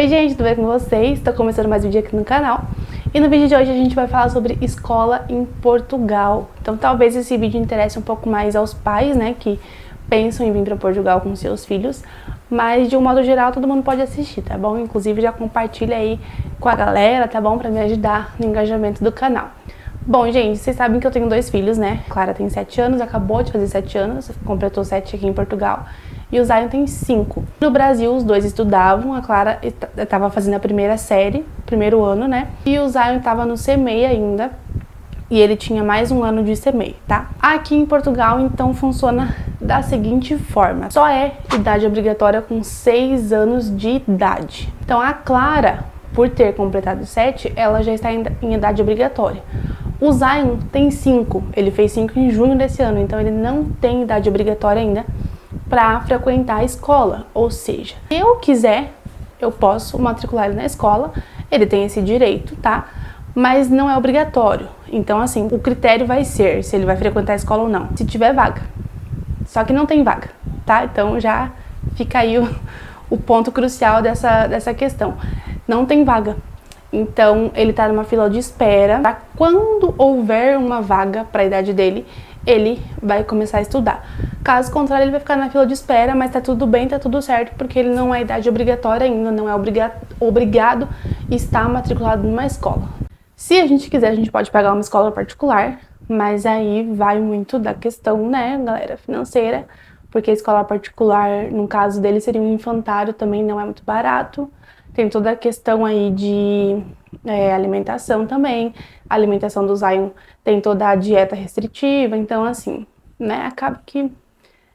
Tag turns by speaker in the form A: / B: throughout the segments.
A: Oi gente, tudo bem com vocês? Estou começando mais um vídeo aqui no canal. E no vídeo de hoje a gente vai falar sobre escola em Portugal. Então talvez esse vídeo interesse um pouco mais aos pais, né, que pensam em vir para Portugal com seus filhos. Mas de um modo geral todo mundo pode assistir, tá bom? Inclusive já compartilha aí com a galera, tá bom? Para me ajudar no engajamento do canal. Bom, gente, vocês sabem que eu tenho 2 filhos, né? A Clara tem 7 anos, acabou de fazer 7 anos, completou 7 aqui em Portugal. E o Zion tem 5. No Brasil, os dois estudavam, a Clara estava fazendo a primeira série, primeiro ano, né? E o Zion estava no CMEI ainda, e ele tinha mais um ano de CMEI, tá? Aqui em Portugal, então, funciona da seguinte forma. Só é idade obrigatória com 6 anos de idade. Então, a Clara, por ter completado 7, ela já está em idade obrigatória. O Zion tem 5, ele fez 5 em junho desse ano, então ele não tem idade obrigatória ainda para frequentar a escola. Ou seja, se eu quiser, eu posso matricular ele na escola, ele tem esse direito, tá? Mas não é obrigatório. Então, assim, o critério vai ser se ele vai frequentar a escola ou não, se tiver vaga. Só que não tem vaga, tá? Então já fica aí o ponto crucial dessa questão. Não tem vaga. Então, ele tá numa fila de espera. Pra quando houver uma vaga para a idade dele, ele vai começar a estudar. Caso contrário, ele vai ficar na fila de espera, mas tá tudo bem, tá tudo certo, porque ele não é idade obrigatória ainda, não é obrigado a estar matriculado numa escola. Se a gente quiser, a gente pode pagar uma escola particular, mas aí vai muito da questão, né, galera, financeira, porque a escola particular, no caso dele, seria um infantário, também não é muito barato. Tem toda a questão aí de alimentação também. A alimentação do Zion tem toda a dieta restritiva, então assim, né, acaba que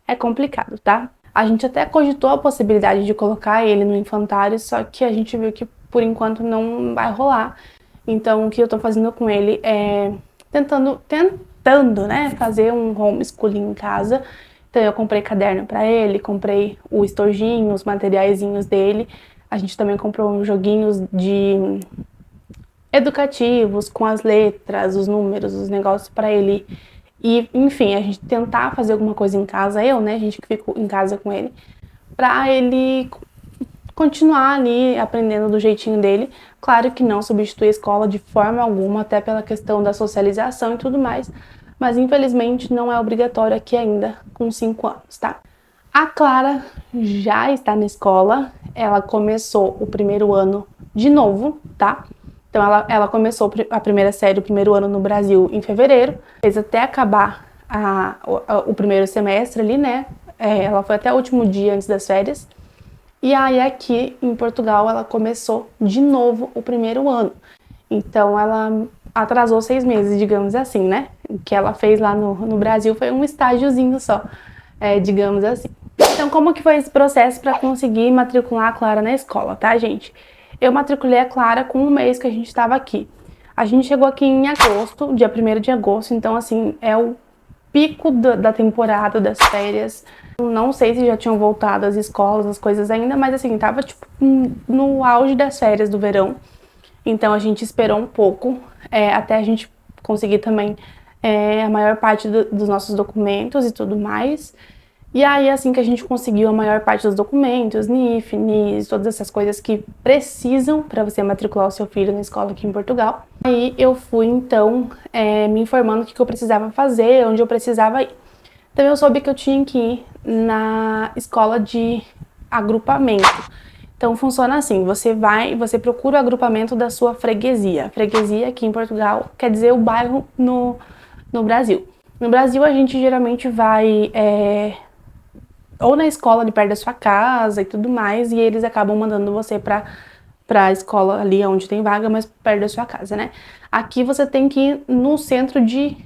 A: é complicado, tá? A gente até cogitou a possibilidade de colocar ele no infantário, só que a gente viu que por enquanto não vai rolar. Então o que eu tô fazendo com ele é tentando, né, fazer um homeschooling em casa. Então eu comprei caderno para ele, comprei o estojinho, os materiaizinhos dele. A gente também comprou joguinhos de educativos com as letras, os números, os negócios para ele. E, enfim, a gente tentar fazer alguma coisa em casa, né, a gente que fica em casa com ele, para ele continuar ali aprendendo do jeitinho dele. Claro que não substitui a escola de forma alguma, até pela questão da socialização e tudo mais, mas infelizmente não é obrigatório aqui ainda com 5 anos, tá? A Clara já está na escola, ela começou o primeiro ano de novo, tá? Então ela começou a primeira série, o primeiro ano no Brasil em fevereiro, fez até acabar o primeiro semestre ali, né? Ela foi até o último dia antes das férias. E aí aqui em Portugal ela começou de novo o primeiro ano. Então ela atrasou 6 meses, digamos assim, né? O que ela fez lá no Brasil foi um estágiozinho só, digamos assim. Então, como que foi esse processo para conseguir matricular a Clara na escola, tá, gente? Eu matriculei a Clara com um mês que a gente estava aqui. A gente chegou aqui em agosto, dia 1º de agosto, então, assim, é o pico da temporada das férias. Não sei se já tinham voltado as escolas, as coisas ainda, mas, assim, tava, tipo, no auge das férias do verão. Então, a gente esperou um pouco, até a gente conseguir também a maior parte dos nossos documentos e tudo mais. E aí, assim que a gente conseguiu a maior parte dos documentos, NIF, NIS, todas essas coisas que precisam para você matricular o seu filho na escola aqui em Portugal, aí eu fui, então, me informando o que eu precisava fazer, onde eu precisava ir. Então, eu soube que eu tinha que ir na escola de agrupamento. Então, funciona assim, você procura o agrupamento da sua freguesia. Freguesia aqui em Portugal quer dizer o bairro no Brasil. No Brasil, a gente geralmente vai ou na escola ali perto da sua casa e tudo mais, e eles acabam mandando você pra escola ali onde tem vaga, mas perto da sua casa, né? Aqui você tem que ir no centro de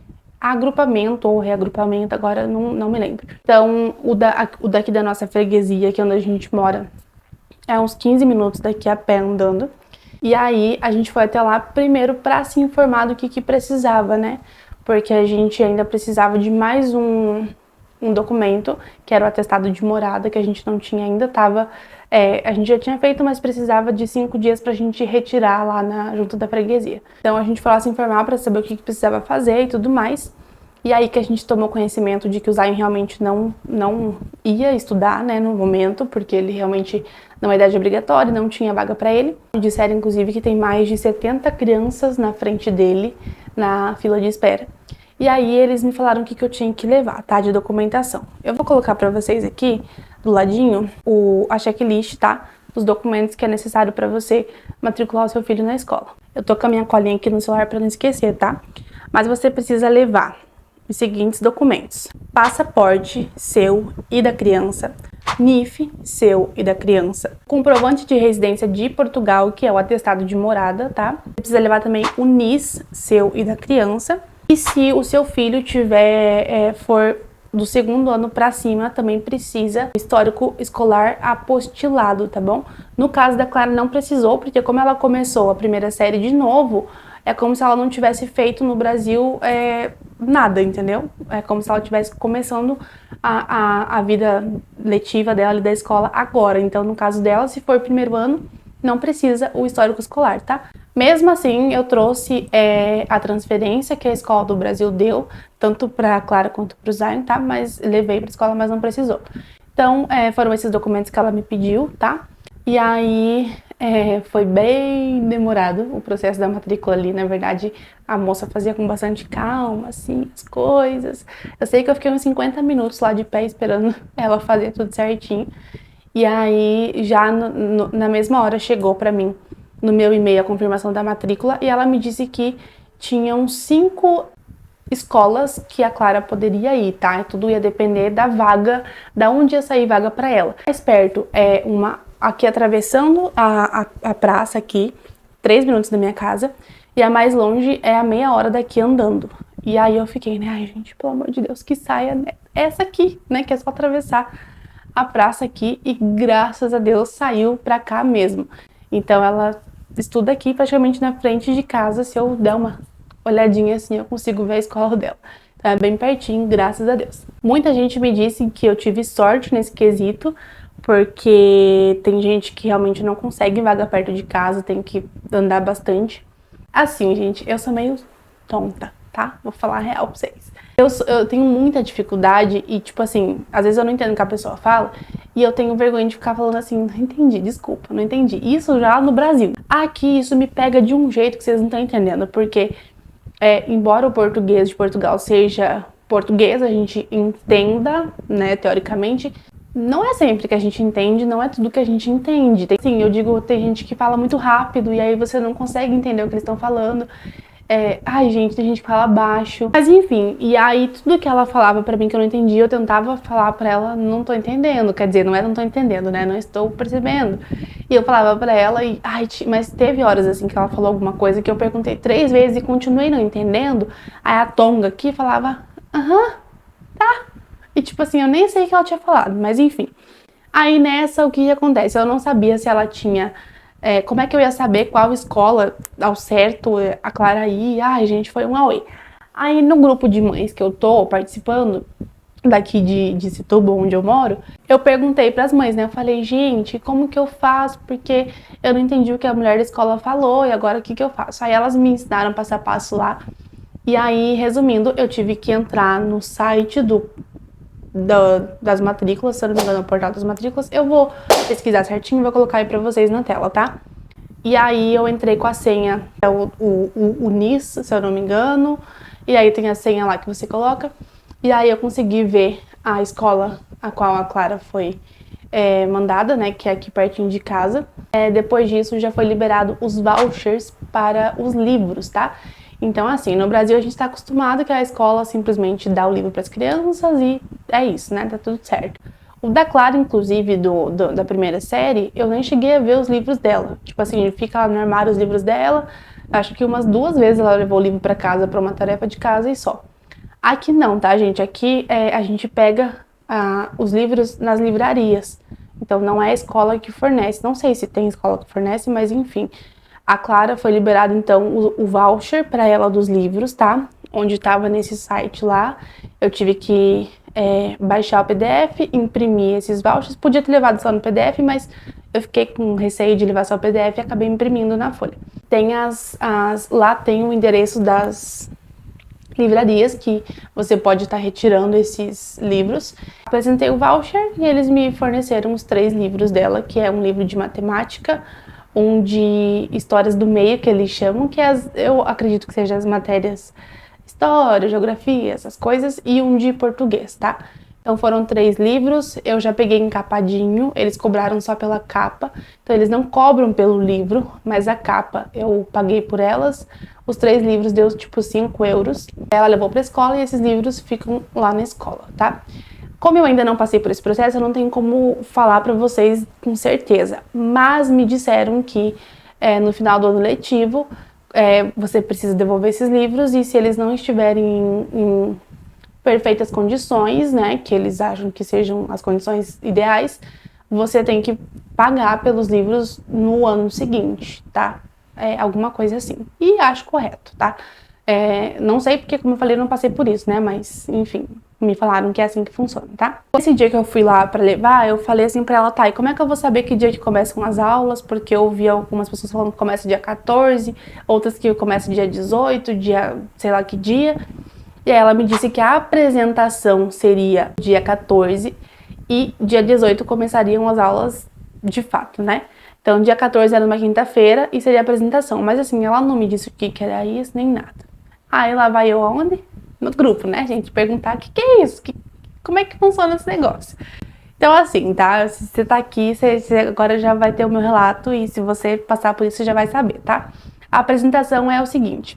A: agrupamento ou reagrupamento, agora não me lembro. Então, o daqui da nossa freguesia, que é onde a gente mora, é uns 15 minutos daqui a pé andando. E aí, a gente foi até lá primeiro pra se informar do que precisava, né? Porque a gente ainda precisava de mais um documento, que era o atestado de morada, que a gente não tinha ainda, a gente já tinha feito, mas precisava de 5 dias pra gente retirar lá junto da freguesia. Então a gente foi lá se informar pra saber o que precisava fazer e tudo mais. E aí que a gente tomou conhecimento de que o Zion realmente não ia estudar, né, no momento, porque ele realmente não é idade obrigatória, não tinha vaga para ele. Disseram, inclusive, que tem mais de 70 crianças na frente dele, na fila de espera. E aí eles me falaram o que eu tinha que levar, tá, de documentação. Eu vou colocar para vocês aqui, do ladinho, a checklist, tá, dos documentos que é necessário para você matricular o seu filho na escola. Eu tô com a minha colinha aqui no celular para não esquecer, tá? Mas você precisa levar os seguintes documentos: passaporte seu e da criança, NIF seu e da criança, comprovante de residência de Portugal, que é o atestado de morada, tá? Você precisa levar também o NIS seu e da criança. E se o seu filho for do 2º ano para cima, também precisa histórico escolar apostilado, tá bom? No caso da Clara não precisou, porque como ela começou a primeira série de novo, é como se ela não tivesse feito no Brasil nada, entendeu? É como se ela estivesse começando a vida letiva dela ali da escola agora. Então, no caso dela, se for 1º ano, não precisa o histórico escolar, tá? Mesmo assim, eu trouxe a transferência que a escola do Brasil deu, tanto para a Clara quanto para o Zion, tá? Mas levei para a escola, mas não precisou. Então, foram esses documentos que ela me pediu, tá? E aí, foi bem demorado o processo da matrícula ali. Na verdade, a moça fazia com bastante calma, assim, as coisas. Eu sei que eu fiquei uns 50 minutos lá de pé esperando ela fazer tudo certinho. E aí, já na mesma hora, chegou pra mim, no meu e-mail, a confirmação da matrícula. E ela me disse que tinham 5 escolas que a Clara poderia ir, tá? Tudo ia depender da vaga, da onde ia sair vaga pra ela. Mais perto é uma aqui atravessando a praça aqui, 3 minutos da minha casa. E a mais longe é a meia hora daqui andando. E aí eu fiquei, né? Ai, gente, pelo amor de Deus, que saia essa aqui, né? Que é só atravessar a praça aqui, e graças a Deus saiu pra cá mesmo. Então ela estuda aqui praticamente na frente de casa. Se eu der uma olhadinha assim, eu consigo ver a escola dela. Então é bem pertinho, graças a Deus. Muita gente me disse que eu tive sorte nesse quesito, porque tem gente que realmente não consegue vaga perto de casa, tem que andar bastante. Assim, gente, eu sou meio tonta, tá? Vou falar a real pra vocês. Eu tenho muita dificuldade e, tipo assim, às vezes eu não entendo o que a pessoa fala e eu tenho vergonha de ficar falando assim, não entendi, desculpa, não entendi. Isso já no Brasil. Aqui, isso me pega de um jeito que vocês não estão entendendo, porque embora o português de Portugal seja português, a gente entenda, né, teoricamente, não é sempre que a gente entende, não é tudo que a gente entende. Sim, eu digo, tem gente que fala muito rápido e aí você não consegue entender o que eles estão falando. Ai, gente, tem gente que fala baixo. Mas enfim, e aí tudo que ela falava pra mim que eu não entendia, eu tentava falar pra ela, não tô entendendo. Quer dizer, não tô entendendo, né? Não estou percebendo. E eu falava pra ela e, mas teve horas assim que ela falou alguma coisa que eu perguntei 3 vezes e continuei não entendendo. Aí a Tonga aqui falava, tá. E tipo assim, eu nem sei o que ela tinha falado, mas enfim. Aí nessa, o que acontece? Eu não sabia se ela tinha... como é que eu ia saber qual escola ao certo a Clara ia? Ai, gente, foi um auê. Aí no grupo de mães que eu tô participando, daqui de Setúbal, onde eu moro, eu perguntei pras mães, né? Eu falei, gente, como que eu faço? Porque eu não entendi o que a mulher da escola falou e agora o que eu faço? Aí elas me ensinaram passo a passo lá. E aí, resumindo, eu tive que entrar no site das matrículas, se eu não me engano, o portal das matrículas. Eu vou pesquisar certinho e vou colocar aí pra vocês na tela, tá? E aí eu entrei com a senha, o NIS, se eu não me engano, e aí tem a senha lá que você coloca. E aí eu consegui ver a escola a qual a Clara foi mandada, né, que é aqui pertinho de casa. Depois disso já foi liberado os vouchers para os livros, tá? Então, assim, no Brasil a gente tá acostumado que a escola simplesmente dá o livro para as crianças e é isso, né? Tá tudo certo. O da Clara, inclusive, da primeira série, eu nem cheguei a ver os livros dela. Tipo assim, fica lá no armário os livros dela. Acho que umas 2 vezes ela levou o livro para casa para uma tarefa de casa e só. Aqui não, tá, gente? Aqui a gente pega os livros nas livrarias. Então não é a escola que fornece. Não sei se tem escola que fornece, mas enfim. A Clara foi liberado, então, o voucher para ela dos livros, tá? Onde estava nesse site lá. Eu tive que baixar o PDF, imprimir esses vouchers. Podia ter levado só no PDF, mas eu fiquei com receio de levar só o PDF e acabei imprimindo na folha. Tem lá tem o endereço das livrarias que você pode estar retirando esses livros. Apresentei o voucher e eles me forneceram os 3 livros dela, que é um livro de matemática, um de histórias do meio, que eles chamam, que eu acredito que sejam as matérias história, geografia, essas coisas, e um de português, tá? Então foram 3 livros, eu já peguei encapadinho, eles cobraram só pela capa, então eles não cobram pelo livro, mas a capa eu paguei por elas. Os 3 livros deu tipo 5 euros. Ela levou pra escola e esses livros ficam lá na escola, tá? Como eu ainda não passei por esse processo, eu não tenho como falar pra vocês com certeza, mas me disseram que no final do ano letivo você precisa devolver esses livros e se eles não estiverem em perfeitas condições, né, que eles acham que sejam as condições ideais, você tem que pagar pelos livros no ano seguinte, tá? Alguma coisa assim. E acho correto, tá? Não sei porque, como eu falei, eu não passei por isso, né? Mas, enfim, me falaram que é assim que funciona, tá? Esse dia que eu fui lá pra levar, eu falei assim pra ela, tá, e como é que eu vou saber que dia que começam as aulas? Porque eu ouvi algumas pessoas falando que começa dia 14, outras que começa dia 18, dia, sei lá que dia. E aí ela me disse que a apresentação seria dia 14 e dia 18 começariam as aulas de fato, né? Então dia 14 era uma quinta-feira e seria a apresentação. Mas assim, ela não me disse o que era isso, nem nada. Aí lá vai eu aonde? No grupo, né, gente? Perguntar o que é isso? Como é que funciona esse negócio? Então assim, tá? Se você tá aqui, você agora já vai ter o meu relato e se você passar por isso, você já vai saber, tá? A apresentação é o seguinte.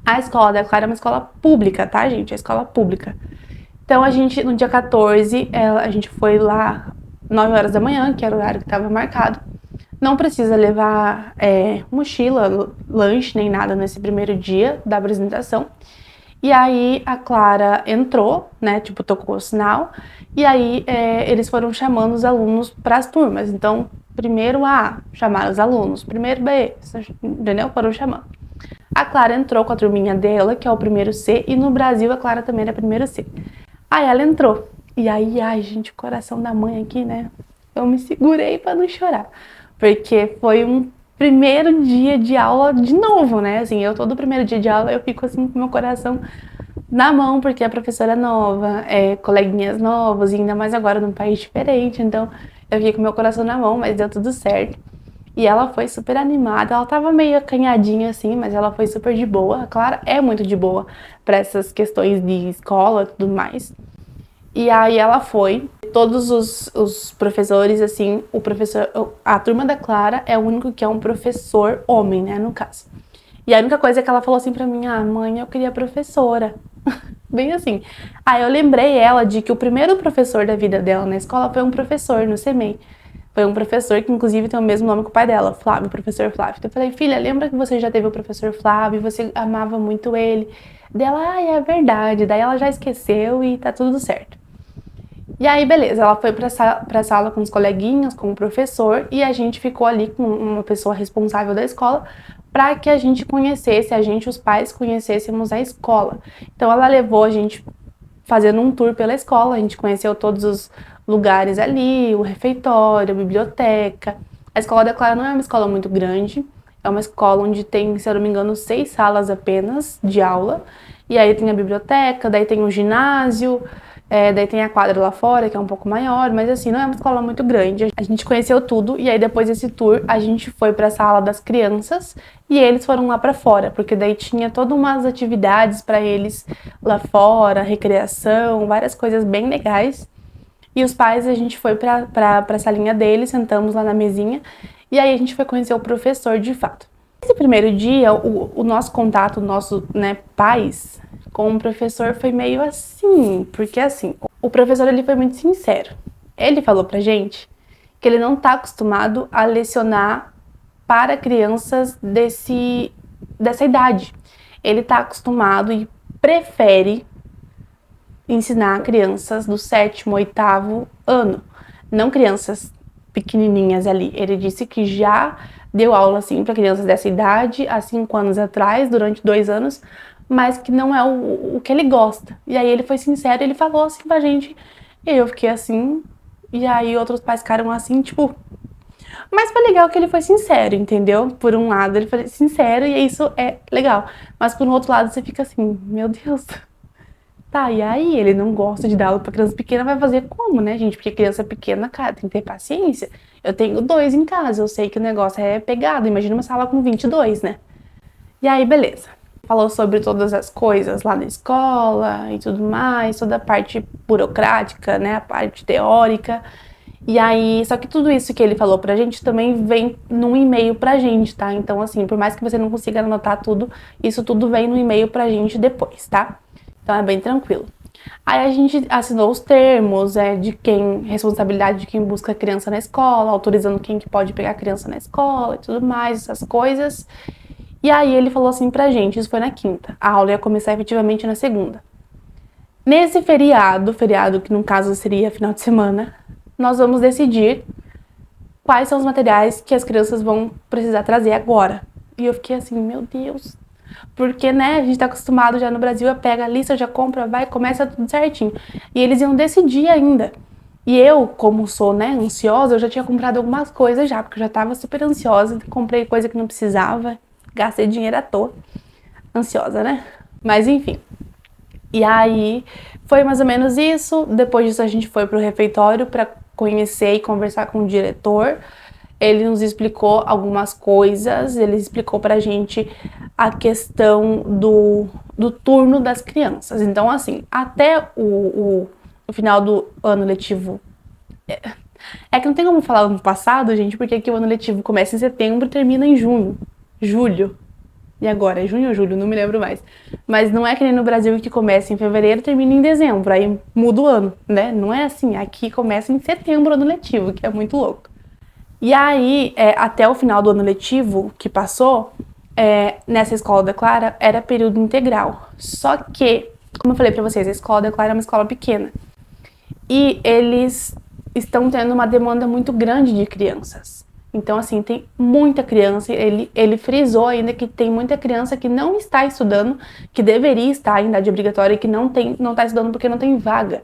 A: A escola da Clara é uma escola pública, tá, gente? É escola pública. Então, no dia 14, a gente foi lá 9 horas da manhã, que era o horário que estava marcado. Não precisa levar mochila, lanche, nem nada nesse primeiro dia da apresentação. E aí, a Clara entrou, né, tipo, tocou o sinal. E aí, eles foram chamando os alunos para as turmas. Então, primeiro A, chamaram os alunos. Primeiro B, entendeu? Foram chamando. A Clara entrou com a turminha dela, que é o primeiro C, e no Brasil a Clara também era primeiro C. Aí ela entrou. E aí, ai, gente, o coração da mãe aqui, né? Eu me segurei pra não chorar. Porque foi um primeiro dia de aula de novo, né? Assim, eu todo primeiro dia de aula eu fico assim com meu coração na mão, porque a professora é nova, coleguinhas novas, e ainda mais agora num país diferente. Então, eu fiquei com meu coração na mão, mas deu tudo certo. E ela foi super animada, ela tava meio acanhadinha assim, mas ela foi super de boa. A Clara é muito de boa pra essas questões de escola e tudo mais. E aí ela foi, todos os professores, assim, a turma da Clara é o único que é um professor homem, né, no caso. E a única coisa que ela falou assim pra mim, mãe, eu queria professora. Bem assim. Aí eu lembrei ela de que o primeiro professor da vida dela na escola foi um professor no CEMEI. Foi um professor que, inclusive, tem o mesmo nome que o pai dela, Flávio, professor Flávio. Então eu falei, filha, lembra que você já teve o professor Flávio, você amava muito ele? Dela, é verdade. Daí ela já esqueceu e tá tudo certo. E aí, beleza, ela foi pra sala com os coleguinhas, com o professor, e a gente ficou ali com uma pessoa responsável da escola para que a gente conhecesse, os pais, conhecêssemos a escola. Então ela levou a gente fazendo um tour pela escola, a gente conheceu todos os lugares ali, o refeitório, a biblioteca. A escola da Clara não é uma escola muito grande, é uma escola onde tem, se eu não me engano, 6 salas apenas de aula. E aí tem a biblioteca, daí tem o ginásio, daí tem a quadra lá fora, que é um pouco maior, mas assim, não é uma escola muito grande. A gente conheceu tudo e aí depois desse tour a gente foi para a sala das crianças e eles foram lá para fora, porque daí tinha todas umas atividades para eles lá fora, recreação, várias coisas bem legais. E os pais, a gente foi pra salinha deles, sentamos lá na mesinha, e aí a gente foi conhecer o professor de fato. Esse primeiro dia, o nosso contato, pais, com o professor foi meio assim, porque assim, o professor ele foi muito sincero. Ele falou pra gente que ele não tá acostumado a lecionar para crianças dessa idade. Ele tá acostumado e prefere ensinar crianças do 7º, 8º ano, não crianças pequenininhas ali. Ele disse que já deu aula assim para crianças dessa idade há 5 anos atrás, durante 2 anos, mas que não é o que ele gosta. E aí ele foi sincero, ele falou assim pra gente, e eu fiquei assim, e aí outros pais ficaram assim, tipo, Mas foi legal que ele foi sincero, entendeu? Por um lado, ele foi sincero e isso é legal. Mas por um outro lado, você fica assim, meu Deus. Tá, e aí? Ele não gosta de dar aula pra criança pequena, vai fazer como, né, gente? Porque criança pequena, cara, tem que ter paciência. Eu tenho 2 em casa, eu sei que o negócio é pegado. Imagina uma sala com 22, né? E aí, beleza. Falou sobre todas as coisas lá na escola e tudo mais, toda a parte burocrática, né, a parte teórica. E aí, só que tudo isso que ele falou pra gente também vem num e-mail pra gente, tá? Então, assim, por mais que você não consiga anotar tudo, isso tudo vem no e-mail pra gente depois, tá? Então é bem tranquilo. Aí a gente assinou os termos, de quem, responsabilidade de quem busca a criança na escola, autorizando quem que pode pegar a criança na escola e tudo mais, essas coisas. E aí ele falou assim pra gente, isso foi na quinta, a aula ia começar efetivamente na segunda. Nesse feriado que no caso seria final de semana, nós vamos decidir quais são os materiais que as crianças vão precisar trazer agora. E eu fiquei assim, meu Deus, porque, né, a gente tá acostumado já no Brasil, pega a lista, já compra, vai, começa tudo certinho. E eles iam decidir ainda. E eu, como sou, né, ansiosa, eu já tinha comprado algumas coisas já, porque eu já tava super ansiosa, comprei coisa que não precisava, gastei dinheiro à toa. Ansiosa, né? Mas enfim. E aí, foi mais ou menos isso. Depois disso, a gente foi pro refeitório para conhecer e conversar com o diretor. Ele nos explicou algumas coisas, ele explicou pra gente a questão do turno das crianças. Então, assim, até o final do ano letivo. É que não tem como falar no passado, gente, porque aqui o ano letivo começa em setembro e termina em junho. Julho. E agora? É junho ou julho? Não me lembro mais. Mas não é que nem no Brasil que começa em fevereiro e termina em dezembro. Aí muda o ano, né? Não é assim. Aqui começa em setembro o ano letivo, que é muito louco. E aí, até o final do ano letivo que passou, nessa escola da Clara, era período integral. Só que, como eu falei pra vocês, a escola da Clara é uma escola pequena. E eles estão tendo uma demanda muito grande de crianças. Então, assim, tem muita criança. Ele frisou ainda que tem muita criança que não está estudando, que deveria estar em idade obrigatória e que não está estudando porque não tem vaga.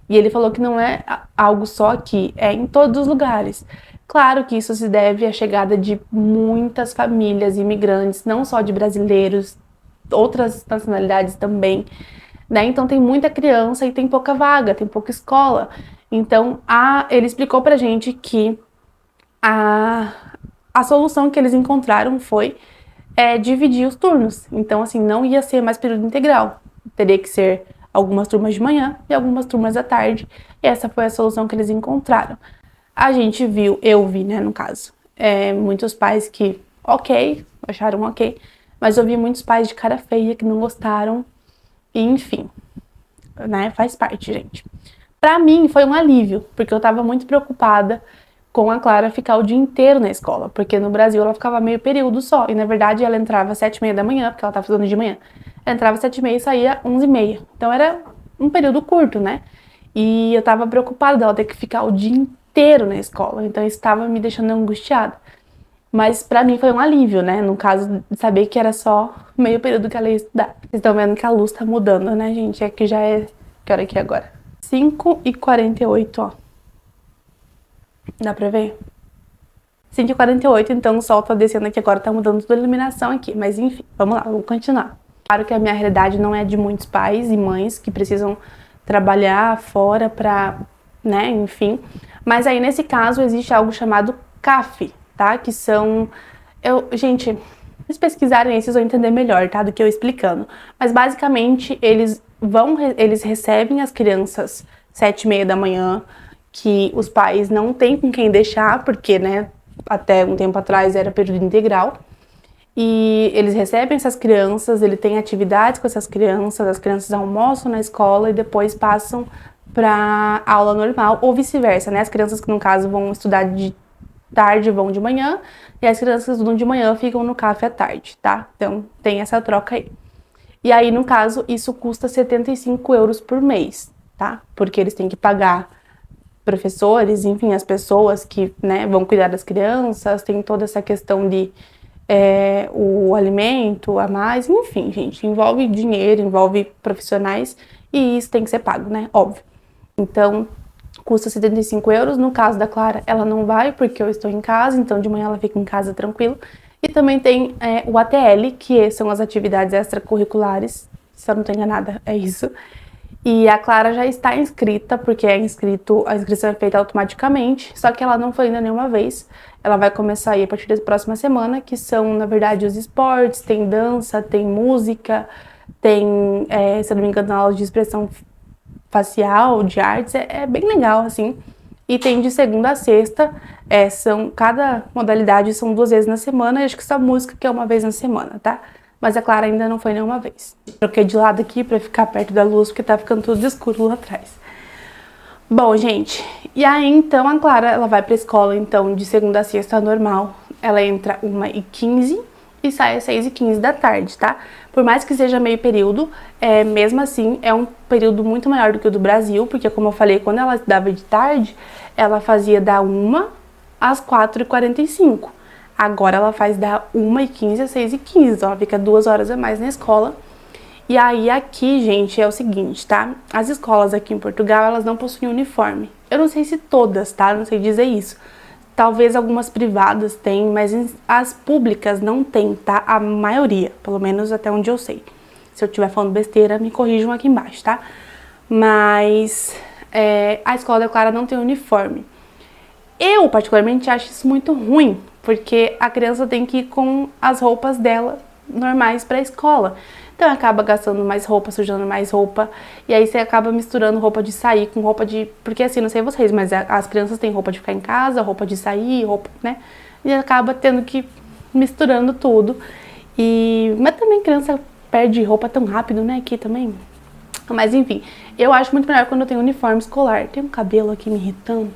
A: E ele falou que não é algo só aqui, é em todos os lugares. Claro que isso se deve à chegada de muitas famílias imigrantes, não só de brasileiros, outras nacionalidades também, né? Então tem muita criança e tem pouca vaga, tem pouca escola. Então ele explicou pra gente que a solução que eles encontraram foi dividir os turnos. Então, assim, não ia ser mais período integral. Teria que ser algumas turmas de manhã e algumas turmas da tarde. E essa foi a solução que eles encontraram. A gente viu, eu vi, né, no caso, muitos pais que, ok, acharam ok, mas eu vi muitos pais de cara feia que não gostaram, e enfim, né, faz parte, gente. Pra mim foi um alívio, porque eu tava muito preocupada com a Clara ficar o dia inteiro na escola, porque no Brasil ela ficava meio período só, e na verdade ela entrava às 7h30 da manhã, porque ela tava estudando de manhã, ela entrava às 7h30 e saía às 11h30, então era um período curto, né, e eu tava preocupada dela ter que ficar o dia inteiro na escola, então isso estava me deixando angustiada. Mas pra mim foi um alívio, né? No caso de saber que era só meio período que ela ia estudar. Vocês estão vendo que a luz tá mudando, né, gente? É que já é... Que hora que é agora? 5h48, ó. Dá pra ver? 5h48, então o sol tá descendo aqui agora, tá mudando toda a iluminação aqui. Mas enfim, vamos lá, vamos continuar. Claro que a minha realidade não é de muitos pais e mães que precisam trabalhar fora pra, né, enfim. Mas aí, nesse caso, existe algo chamado CAF, tá? Que são... Gente, se pesquisarem aí, vocês vão entender melhor, tá? Do que eu explicando. Mas, basicamente, eles recebem as crianças 7h30 da manhã, que os pais não têm com quem deixar, porque, né, até um tempo atrás era período integral. E eles recebem essas crianças, ele tem atividades com essas crianças, as crianças almoçam na escola e depois passam para aula normal, ou vice-versa, né? As crianças que, no caso, vão estudar de tarde vão de manhã, e as crianças que estudam de manhã ficam no CAF à tarde, tá? Então, tem essa troca aí. E aí, no caso, isso custa 75 euros por mês, tá? Porque eles têm que pagar professores, enfim, as pessoas que, né, vão cuidar das crianças, tem toda essa questão de o alimento a mais, enfim, gente, envolve dinheiro, envolve profissionais, e isso tem que ser pago, né? Óbvio. Então, custa 75 euros. No caso da Clara, ela não vai porque eu estou em casa, então de manhã ela fica em casa tranquilo. E também tem o ATL, que são as atividades extracurriculares, se eu não estou enganada, é isso. E a Clara já está inscrita, porque a inscrição é feita automaticamente, só que ela não foi ainda nenhuma vez. Ela vai começar aí a partir da próxima semana, que são, na verdade, os esportes, tem dança, tem música, tem, se eu não me engano, aula de expressão facial, de artes, é bem legal, assim. E tem de segunda a sexta, cada modalidade são 2 vezes na semana, e acho que só música que é uma vez na semana, tá? Mas a Clara ainda não foi nenhuma vez. Troquei de lado aqui pra ficar perto da luz, porque tá ficando tudo escuro lá atrás. Bom, gente, e aí então a Clara, ela vai pra escola, então, de segunda a sexta normal. Ela entra 1h15 e sai às 6h15 da tarde, tá? Por mais que seja meio período, mesmo assim, é um período muito maior do que o do Brasil, porque como eu falei, quando ela estudava de tarde, ela fazia da 1 às 4h45. Agora ela faz da 1h15 às 6h15, ela fica 2 horas a mais na escola. E aí aqui, gente, é o seguinte, tá? As escolas aqui em Portugal, elas não possuem uniforme. Eu não sei se todas, tá? Não sei dizer isso. Talvez algumas privadas tenham, mas as públicas não tem, tá? A maioria, pelo menos até onde eu sei. Se eu estiver falando besteira, me corrijam aqui embaixo, tá? Mas a escola da Clara não tem uniforme. Eu, particularmente, acho isso muito ruim, porque a criança tem que ir com as roupas dela normais para a escola. Então acaba gastando mais roupa, sujando mais roupa, e aí você acaba misturando roupa de sair com roupa de... Porque assim, não sei vocês, mas as crianças têm roupa de ficar em casa, roupa de sair, roupa, né? E acaba tendo que ir misturando tudo. Mas também criança perde roupa tão rápido, né? Aqui também. Mas enfim, eu acho muito melhor quando eu tenho uniforme escolar. Tem um cabelo aqui me irritando.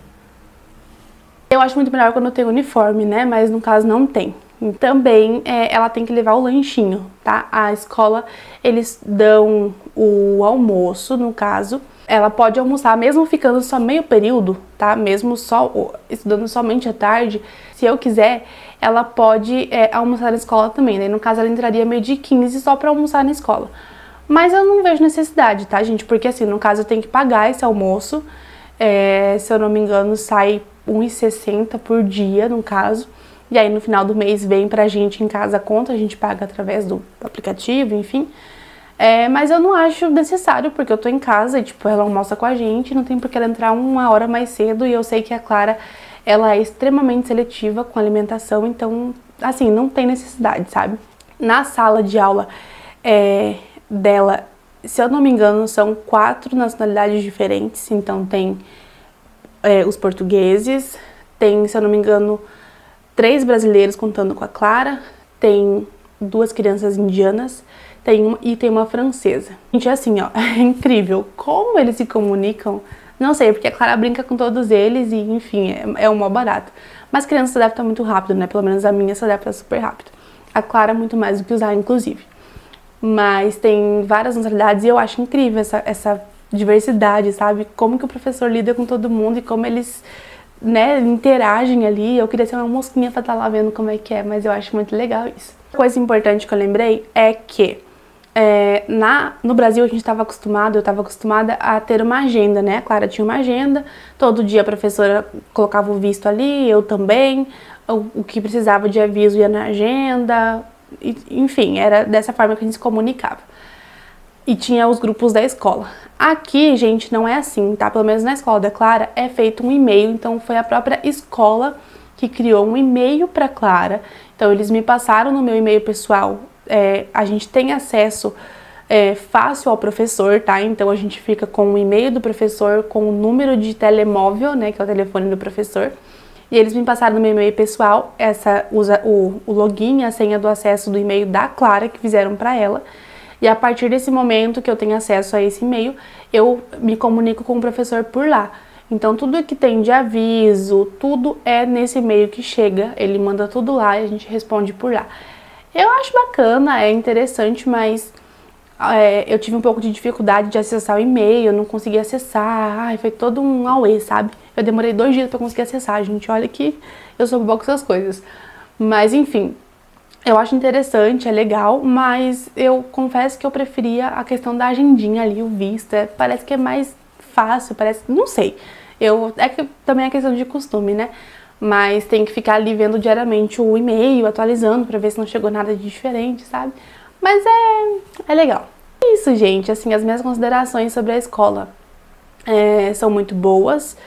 A: Eu acho muito melhor quando eu tenho uniforme, né? Mas no caso não tem. Também ela tem que levar o lanchinho, tá? A escola, eles dão o almoço, no caso. Ela pode almoçar, mesmo ficando só meio período, tá? Mesmo só estudando somente à tarde. Se eu quiser, ela pode almoçar na escola também. Daí, no caso, ela entraria 12h15 só pra almoçar na escola. Mas eu não vejo necessidade, tá, gente? Porque assim, no caso, eu tenho que pagar esse almoço. Se eu não me engano, sai 1,60 por dia, no caso. E aí no final do mês vem pra gente em casa a conta, a gente paga através do aplicativo, enfim. Mas eu não acho necessário, porque eu tô em casa e tipo, ela almoça com a gente, não tem por que ela entrar 1 hora mais cedo. E eu sei que a Clara, ela é extremamente seletiva com a alimentação, então, assim, não tem necessidade, sabe? Na sala de aula dela, se eu não me engano, são 4 nacionalidades diferentes. Então tem os portugueses, tem, se eu não me engano, 3 brasileiros contando com a Clara, tem 2 crianças indianas, e tem uma francesa. Gente, é assim, ó, é incrível como eles se comunicam. Não sei, porque a Clara brinca com todos eles e, enfim, é um mó barato. Mas criança se adapta muito rápido, né? Pelo menos a minha se adapta super rápido. A Clara muito mais do que usar, inclusive. Mas tem várias nacionalidades e eu acho incrível essa diversidade, sabe? Como que o professor lida com todo mundo e como eles, né, interagem ali. Eu queria ser uma mosquinha pra estar lá vendo como é que é, mas eu acho muito legal isso. Coisa importante que eu lembrei é que no Brasil eu estava acostumada a ter uma agenda, né? A Clara tinha uma agenda, todo dia a professora colocava o visto ali, eu também, o que precisava de aviso ia na agenda, enfim, era dessa forma que a gente se comunicava. E tinha os grupos da escola. Aqui, gente, não é assim, tá? Pelo menos na escola da Clara é feito um e-mail, então foi a própria escola que criou um e-mail para Clara. Então eles me passaram no meu e-mail pessoal. A gente tem acesso fácil ao professor, tá? Então a gente fica com o e-mail do professor, com o número de telemóvel, né, que é o telefone do professor. E eles me passaram no meu e-mail pessoal, usa o login e a senha do acesso do e-mail da Clara que fizeram para ela. E a partir desse momento que eu tenho acesso a esse e-mail, eu me comunico com o professor por lá. Então tudo que tem de aviso, tudo é nesse e-mail que chega, ele manda tudo lá e a gente responde por lá. Eu acho bacana, é interessante, mas eu tive um pouco de dificuldade de acessar o e-mail, eu não consegui acessar, ai, foi todo um auê, sabe? Eu demorei 2 dias pra conseguir acessar, gente, olha que eu sou boa com essas coisas. Mas enfim, eu acho interessante, é legal, mas eu confesso que eu preferia a questão da agendinha ali, o visto, parece que é mais fácil, parece, não sei. É que também é questão de costume, né? Mas tem que ficar ali vendo diariamente o e-mail, atualizando pra ver se não chegou nada de diferente, sabe? Mas é legal. É isso, gente. Assim, as minhas considerações sobre a escola são muito boas.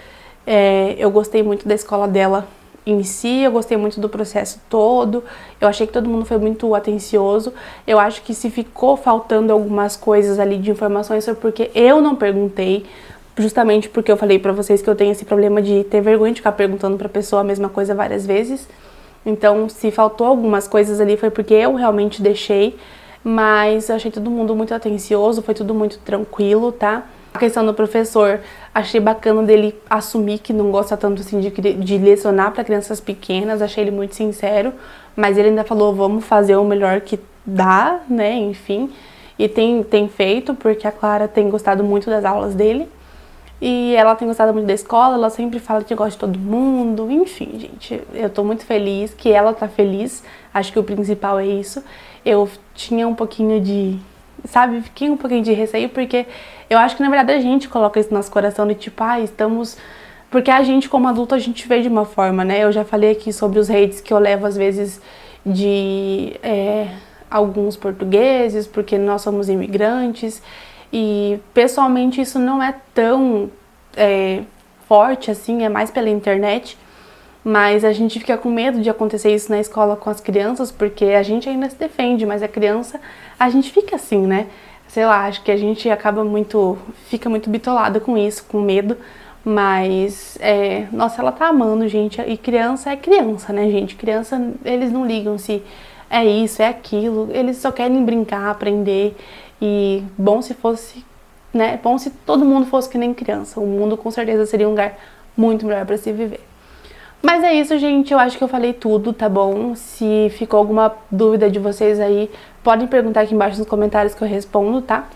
A: Eu gostei muito da escola dela em si, eu gostei muito do processo todo, eu achei que todo mundo foi muito atencioso. Eu acho que se ficou faltando algumas coisas ali de informações foi porque eu não perguntei, justamente porque eu falei pra vocês que eu tenho esse problema de ter vergonha de ficar perguntando pra pessoa a mesma coisa várias vezes. Então, se faltou algumas coisas ali foi porque eu realmente deixei, mas eu achei todo mundo muito atencioso, foi tudo muito tranquilo, tá? A questão do professor, achei bacana dele assumir que não gosta tanto assim de lecionar para crianças pequenas, achei ele muito sincero, mas ele ainda falou, vamos fazer o melhor que dá, né, enfim, e tem feito, porque a Clara tem gostado muito das aulas dele, e ela tem gostado muito da escola, ela sempre fala que gosta de todo mundo, enfim, gente, eu tô muito feliz, que ela tá feliz, acho que o principal é isso. Eu tinha um pouquinho de, sabe, fiquei um pouquinho de receio, porque eu acho que na verdade a gente coloca isso no nosso coração de tipo, estamos... Porque a gente como adulto a gente vê de uma forma, né, eu já falei aqui sobre os hates que eu levo às vezes de alguns portugueses, porque nós somos imigrantes, e pessoalmente isso não é tão forte assim, é mais pela internet, mas a gente fica com medo de acontecer isso na escola com as crianças, porque a gente ainda se defende, mas a criança, a gente fica assim, né? Sei lá, acho que a gente fica muito bitolada com isso, com medo, mas, nossa, ela tá amando, gente, e criança é criança, né, gente? Criança, eles não ligam se é isso, é aquilo, eles só querem brincar, aprender, e bom se fosse, né, bom se todo mundo fosse que nem criança, o mundo com certeza seria um lugar muito melhor pra se viver. Mas é isso, gente, eu acho que eu falei tudo, tá bom? Se ficou alguma dúvida de vocês aí, podem perguntar aqui embaixo nos comentários que eu respondo, tá?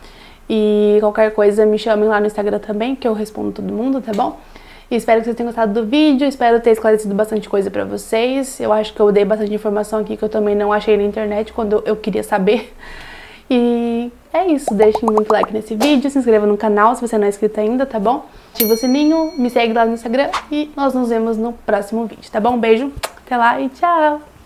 A: E qualquer coisa me chamem lá no Instagram também, que eu respondo todo mundo, tá bom? E espero que vocês tenham gostado do vídeo, espero ter esclarecido bastante coisa pra vocês. Eu acho que eu dei bastante informação aqui que eu também não achei na internet quando eu queria saber. E é isso, deixem muito like nesse vídeo, se inscreva no canal se você não é inscrito ainda, tá bom? Ativa o sininho, me segue lá no Instagram e nós nos vemos no próximo vídeo, tá bom? Um beijo, até lá e tchau!